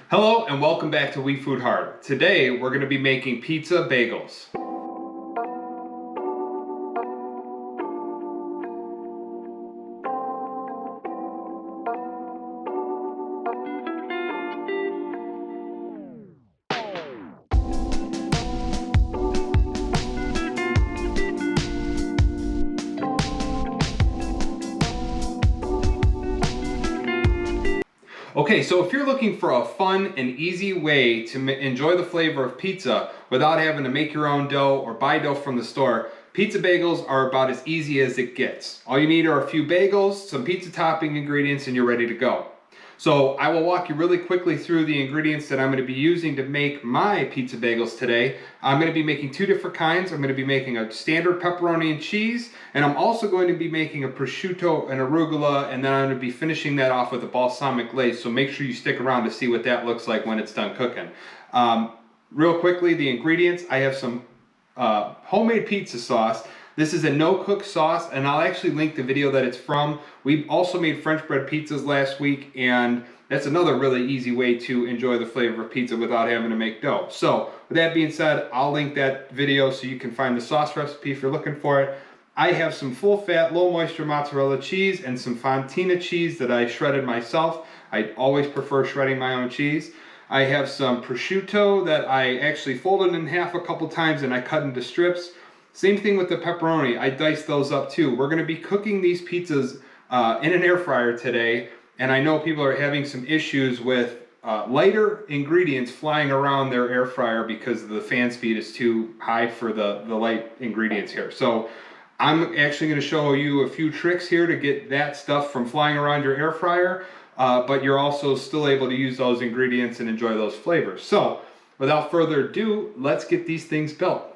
Hello and welcome back to We Food Hard. Today we're going to be making pizza bagels. Okay, so if you're looking for a fun and easy way to enjoy the flavor of pizza without having to make your own dough or buy dough from the store, pizza bagels are about as easy as it gets. All you need are a few bagels, some pizza topping ingredients, and you're ready to go. So I will walk you really quickly through the ingredients that I'm going to be using to make my pizza bagels today. I'm going to be making two different kinds. I'm going to be making a standard pepperoni and cheese, and I'm also going to be making a prosciutto and arugula, and then I'm going to be finishing that off with a balsamic glaze. So make sure you stick around to see what that looks like when it's done cooking. Real quickly, the ingredients: I have some homemade pizza sauce. This is a no-cook sauce, and I'll actually link the video that it's from. We also made French bread pizzas last week, and that's another really easy way to enjoy the flavor of pizza without having to make dough. So with that being said, I'll link that video so you can find the sauce recipe if you're looking for it. I have some full-fat, low-moisture mozzarella cheese and some fontina cheese that I shredded myself. I always prefer shredding my own cheese. I have some prosciutto that I actually folded in half a couple times and I cut into strips. Same thing with the pepperoni. I diced those up too. We're going to be cooking these pizzas in an air fryer today, and I know people are having some issues with lighter ingredients flying around their air fryer because the fan speed is too high for the light ingredients here. So I'm actually going to show you a few tricks here to get that stuff from flying around your air fryer, but you're also still able to use those ingredients and enjoy those flavors. So without further ado, let's get these things built.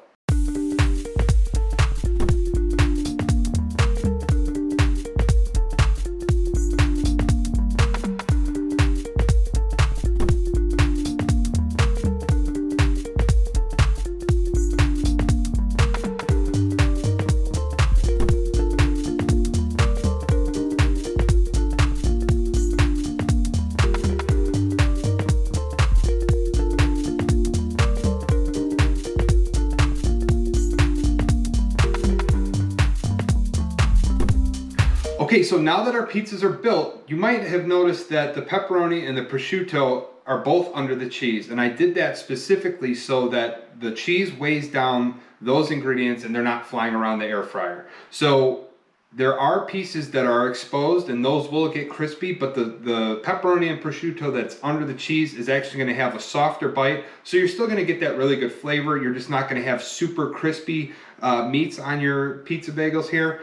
Okay, so now that our pizzas are built, you might have noticed that the pepperoni and the prosciutto are both under the cheese. And I did that specifically so that the cheese weighs down those ingredients and they're not flying around the air fryer. So there are pieces that are exposed and those will get crispy, but the pepperoni and prosciutto that's under the cheese is actually going to have a softer bite. So you're still going to get that really good flavor. You're just not going to have super crispy meats on your pizza bagels here.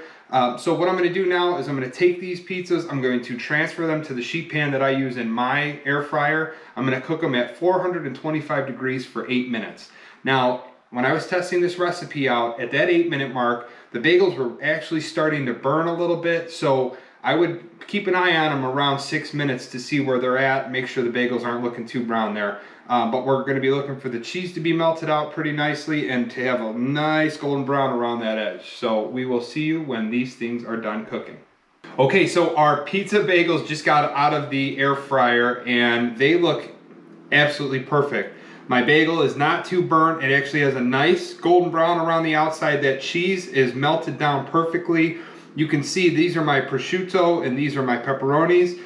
So what I'm going to do now is I'm going to take these pizzas, I'm going to transfer them to the sheet pan that I use in my air fryer. I'm going to cook them at 425 degrees for 8 minutes. Now, when I was testing this recipe out, at that 8-minute mark, the bagels were actually starting to burn a little bit, so I would keep an eye on them around 6 minutes to see where they're at, make sure the bagels aren't looking too brown there. But we're going to be looking for the cheese to be melted out pretty nicely and to have a nice golden brown around that edge. So we will see you when these things are done cooking. Okay, so our pizza bagels just got out of the air fryer and they look absolutely perfect. My bagel is not too burnt. It actually has a nice golden brown around the outside. That cheese is melted down perfectly. You can see these are my prosciutto and these are my pepperonis.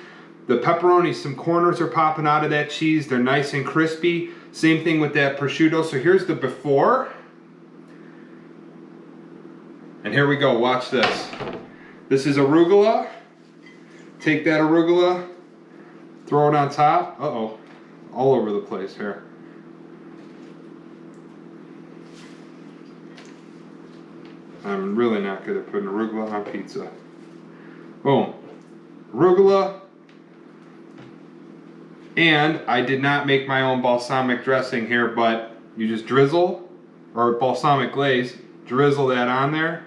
The pepperoni, some corners are popping out of that cheese. They're nice and crispy. Same thing with that prosciutto. So here's the before. And here we go, watch this. This is arugula. Take that arugula, throw it on top. Uh-oh, all over the place here. I'm really not good at putting arugula on pizza. Boom, arugula. And I did not make my own balsamic dressing here, but you just drizzle, or balsamic glaze, drizzle that on there.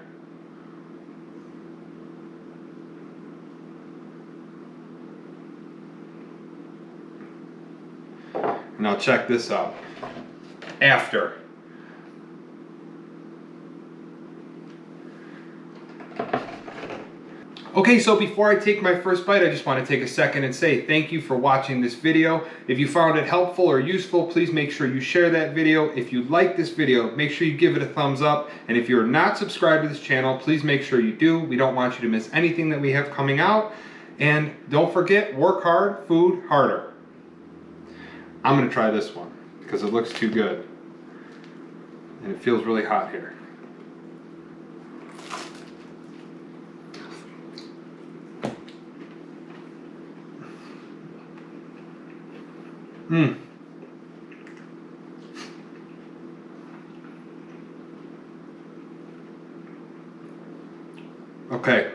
Now check this out. After. Okay, so before I take my first bite, I just want to take a second and say thank you for watching this video. If you found it helpful or useful, please make sure you share that video. If you like this video, make sure you give it a thumbs up. And if you're not subscribed to this channel, please make sure you do. We don't want you to miss anything that we have coming out. And don't forget, work hard, food harder. I'm going to try this one because it looks too good. And it feels really hot here. Okay,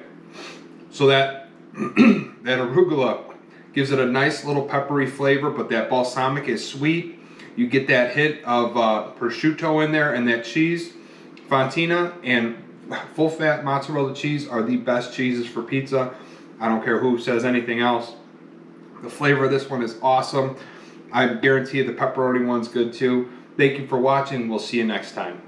so that that arugula gives it a nice little peppery flavor, but that balsamic is sweet. You get that hit of prosciutto in there, and that cheese, fontina, and full-fat mozzarella cheese are the best cheeses for pizza. I don't care who says anything else. The flavor of this one is awesome. I guarantee you the pepperoni one's good too. Thank you for watching. We'll see you next time.